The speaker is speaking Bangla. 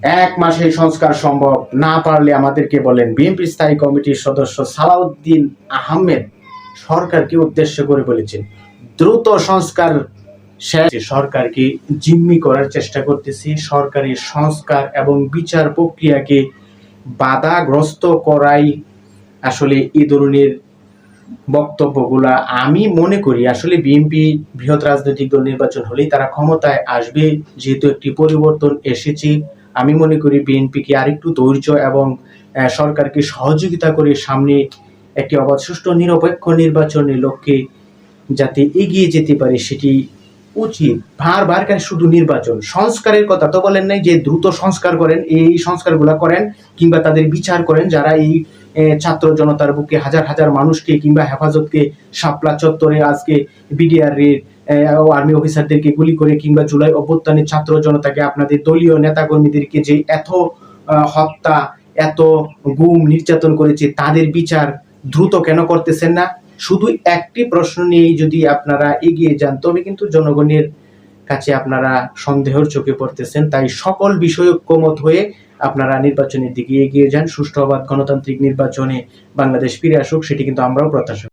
এক মাসে সংস্কার সম্ভব না পারলে আমাদেরকে বলেন। বিএনপি স্থায়ী কমিটির সদস্য সালাউদ্দিন আহমেদ সরকারকে উদ্দেশ্য করে বলেছেন, দ্রুত সংস্কার শেষ। সরকারকে জিম্মি করার চেষ্টা করতেছি, সরকারি সংস্কার এবং বিচার প্রক্রিয়াকে বাধাগ্রস্ত করাই আসলে এই ধরনের বক্তব্যগুলা। আমি মনে করি আসলে বিএনপি বৃহৎ রাজনৈতিক দল নির্বাচন হলেই তারা ক্ষমতায় আসবে, যেহেতু একটি পরিবর্তন এসেছে। আমি মনে করি বিএনপিকে আরেকটু ধৈর্য এবং সরকারকে সহযোগিতা করে সামনে একটি অবাধ সুষ্ঠু নিরপেক্ষ নির্বাচনের লক্ষ্যে যাতে এগিয়ে যেতে পারে সেটি উচিত। বারবার কেন শুধু নির্বাচন, সংস্কারের কথা তো বলেন নাই যে দ্রুত সংস্কার করেন, এই সংস্কারগুলা করেন কিংবা তাদের বিচার করেন যারা এই ছাত্র জনতার বুকে হাজার হাজার মানুষকে কিংবা হেফাজতকে শাপলা চত্বরে আজকে বিডিআর এর আর্মি অফিসারদেরকে গুলি করে কিংবা জুলাই অভ্যুত্থানের ছাত্র জনতাকে আপনাদের দলীয় নেতাকর্মীদেরকে যে এত হত্যা এত গুম নির্যাতন করেছে তাদের বিচার দ্রুত কেন করতেছেন না? শুধু একটি প্রশ্ন নিয়েই যদি আপনারা এগিয়ে যান তবে কিন্তু জনগণের কাছে আপনারা সন্দেহের চোখে পড়তেছেন। তাই সকল বিষয় ঐক্যমত হয়ে আপনারা নির্বাচনের দিকে এগিয়ে যান। সুষ্ঠু অবাধ গণতান্ত্রিক নির্বাচনে বাংলাদেশ ফিরে আসুক, সেটি কিন্তু আমরাও প্রত্যাশা